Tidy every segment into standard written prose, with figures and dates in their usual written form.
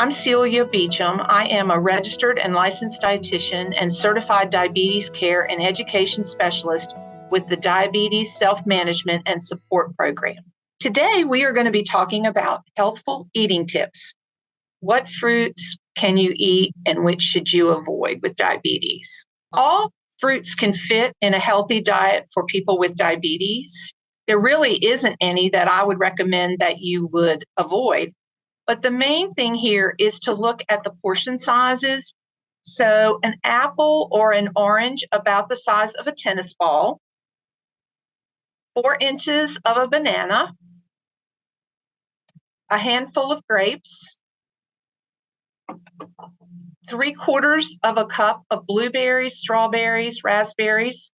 I'm Celia Beauchamp. I am a registered and licensed dietitian and certified diabetes care and education specialist with the Diabetes Self-Management and Support Program. Today, we are going to be talking about healthful eating tips. What fruits can you eat and which should you avoid with diabetes? All fruits can fit in a healthy diet for people with diabetes. There really isn't any that I would recommend that you would avoid. But the main thing here is to look at the portion sizes. So an apple or an orange about the size of a tennis ball, 4 inches of a banana, a handful of grapes, 3/4 of a cup of blueberries, strawberries, raspberries,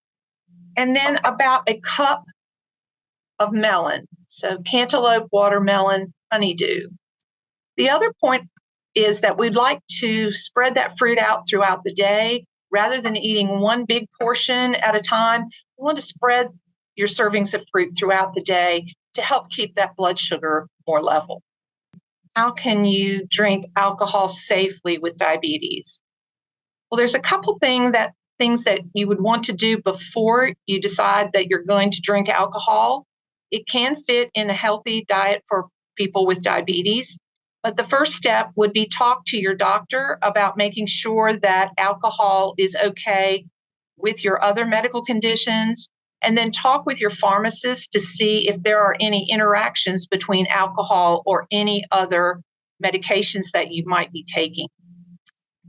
and then about a cup of melon. So cantaloupe, watermelon, honeydew. The other point is that we'd like to spread that fruit out throughout the day. Rather than eating one big portion at a time, you want to spread your servings of fruit throughout the day to help keep that blood sugar more level. How can you drink alcohol safely with diabetes? Well, there's a couple things that you would want to do before you decide that you're going to drink alcohol. It can fit in a healthy diet for people with diabetes. But the first step would be talk to your doctor about making sure that alcohol is okay with your other medical conditions, and then talk with your pharmacist to see if there are any interactions between alcohol or any other medications that you might be taking.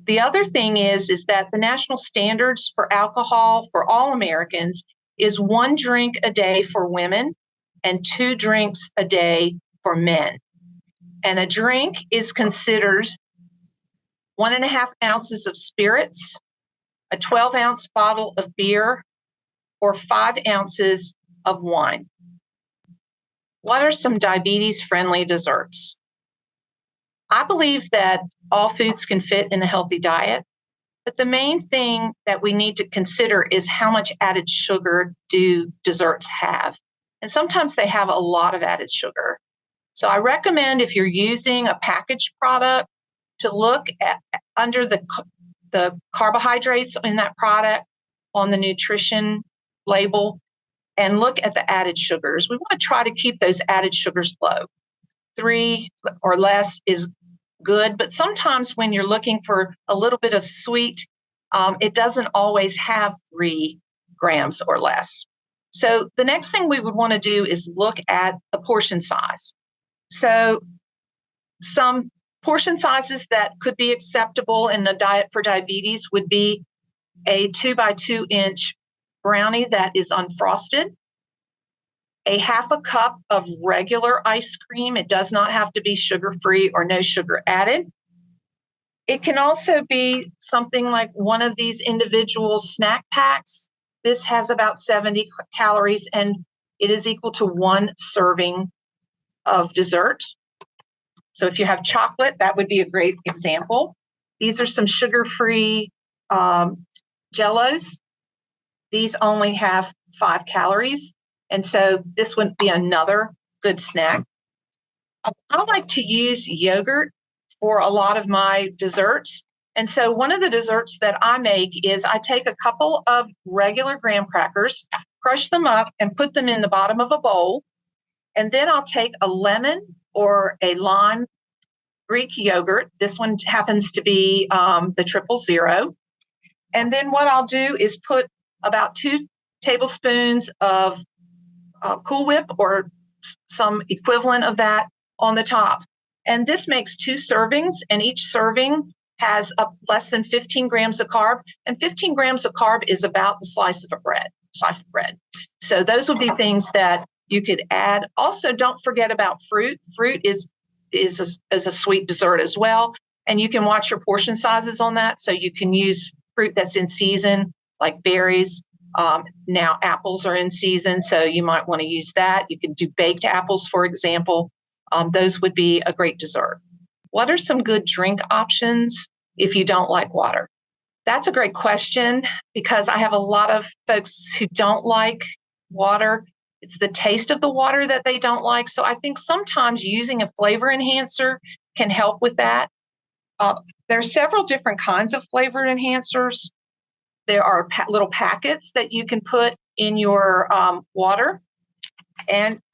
The other thing is that the national standards for alcohol for all Americans is 1 drink a day for women and 2 drinks a day for men. And a drink is considered 1.5 ounces of spirits, a 12-ounce bottle of beer, or 5 ounces of wine. What are some diabetes-friendly desserts? I believe that all foods can fit in a healthy diet, but the main thing that we need to consider is how much added sugar do desserts have. And sometimes they have a lot of added sugar. So I recommend, if you're using a packaged product, to look at under the carbohydrates in that product on the nutrition label and look at the added sugars. We want to try to keep those added sugars low. 3 or less is good, but sometimes when you're looking for a little bit of sweet, it doesn't always have 3 grams or less. So the next thing we would want to do is look at the portion size. So some portion sizes that could be acceptable in a diet for diabetes would be a 2 by 2 inch brownie that is unfrosted, a 1/2 cup of regular ice cream. It does not have to be sugar-free or no sugar added. It can also be something like one of these individual snack packs. This has about 70 calories and it is equal to 1 serving of dessert. So if you have chocolate, that would be a great example. These are some sugar-free Jellos. These only have 5 calories. And so this would be another good snack. I like to use yogurt for a lot of my desserts. And so one of the desserts that I make is I take a couple of regular graham crackers, crush them up, and put them in the bottom of a bowl. And then I'll take a lemon or a lime Greek yogurt. This one happens to be the 000. And then what I'll do is put about 2 tablespoons of Cool Whip or some equivalent of that on the top. And this makes 2 servings, and each serving has less than 15 grams of carb. And 15 grams of carb is about the slice of bread. So those would be things that you could add. Also, don't forget about fruit. Fruit is a sweet dessert as well. And you can watch your portion sizes on that. So you can use fruit that's in season, like berries. Now apples are in season, so you might want to use that. You can do baked apples, for example. Those would be a great dessert. What are some good drink options if you don't like water? That's a great question because I have a lot of folks who don't like water. It's the taste of the water that they don't like. So I think sometimes using a flavor enhancer can help with that. There are several different kinds of flavor enhancers. There are little packets that you can put in your water,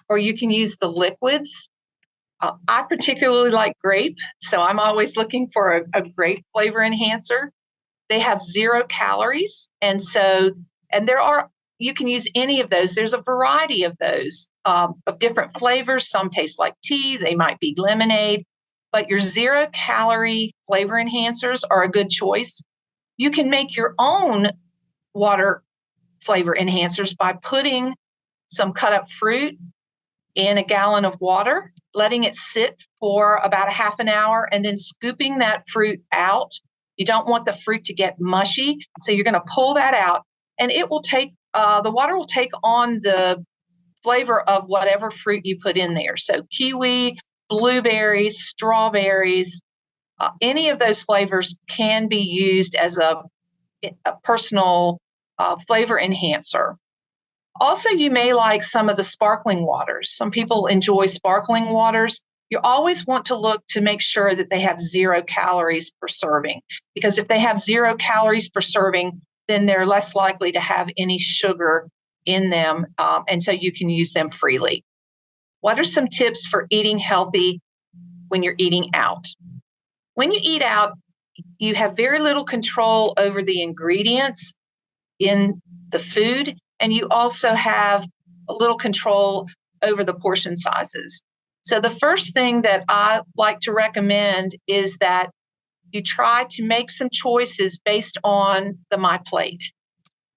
or you can use the liquids. I particularly like grape, so I'm always looking for a grape flavor enhancer. They have 0 calories, and you can use any of those. There's a variety of those of different flavors. Some taste like tea, they might be lemonade, but your 0 calorie flavor enhancers are a good choice. You can make your own water flavor enhancers by putting some cut up fruit in a gallon of water, letting it sit for about a half an hour, and then scooping that fruit out. You don't want the fruit to get mushy, so you're going to pull that out, and it will take the water will take on the flavor of whatever fruit you put in there. So kiwi, blueberries, strawberries, any of those flavors can be used as a personal flavor enhancer. Also, you may like some of the sparkling waters. Some people enjoy sparkling waters. You always want to look to make sure that they have 0 calories per serving, because if they have 0 calories per serving, then they're less likely to have any sugar in them, and so you can use them freely. What are some tips for eating healthy when you're eating out? When you eat out, you have very little control over the ingredients in the food, and you also have a little control over the portion sizes. So the first thing that I like to recommend is that you try to make some choices based on the My Plate.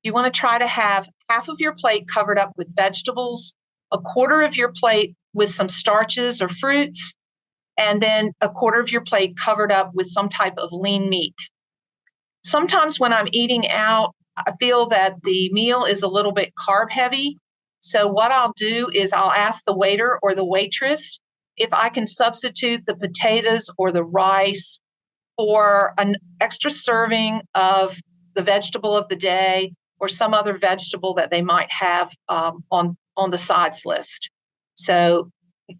You want to try to have half of your plate covered up with vegetables, a quarter of your plate with some starches or fruits, and then a quarter of your plate covered up with some type of lean meat. Sometimes when I'm eating out, I feel that the meal is a little bit carb heavy. So what I'll do is I'll ask the waiter or the waitress if I can substitute the potatoes or the rice for an extra serving of the vegetable of the day or some other vegetable that they might have on the sides list. So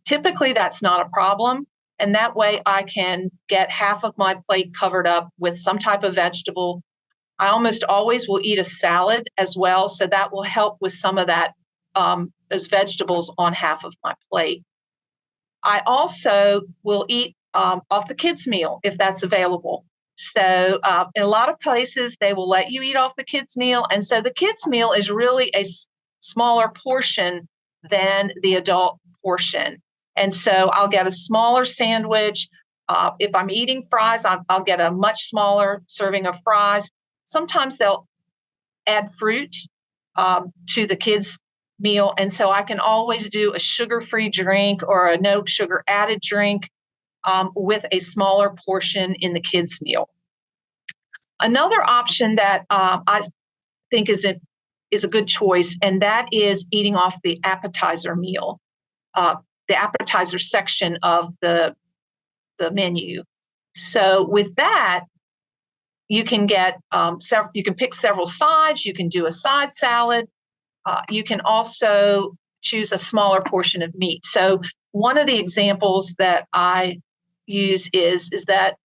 typically that's not a problem. And that way I can get half of my plate covered up with some type of vegetable. I almost always will eat a salad as well, so that will help with some of that, those vegetables on half of my plate. I also will eat off the kids' meal if that's available. So in a lot of places, they will let you eat off the kids' meal, and so the kids' meal is really a smaller portion than the adult portion. And so I'll get a smaller sandwich. If I'm eating fries, I'll get a much smaller serving of fries. Sometimes they'll add fruit to the kids' meal, and so I can always do a sugar-free drink or a no sugar added drink with a smaller portion in the kids' meal. Another option that I think is a good choice, and that is eating off the appetizer meal, the appetizer section of the menu. So with that, you can get you can pick several sides. You can do a side salad. You can also choose a smaller portion of meat. So one of the examples that I use is that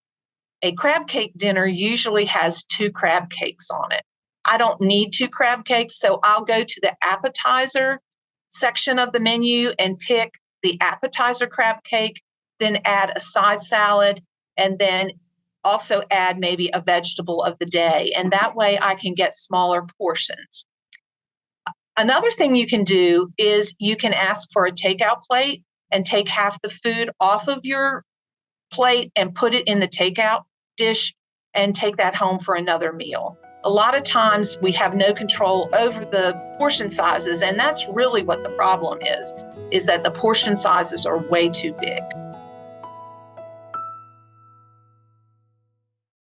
a crab cake dinner usually has 2 crab cakes on it. I don't need 2 crab cakes, so I'll go to the appetizer section of the menu and pick the appetizer crab cake, then add a side salad, and then also add maybe a vegetable of the day. And that way I can get smaller portions. Another thing you can do is you can ask for a takeout plate and take half the food off of your plate and put it in the takeout dish and take that home for another meal. A lot of times we have no control over the portion sizes, and that's really what the problem is that the portion sizes are way too big.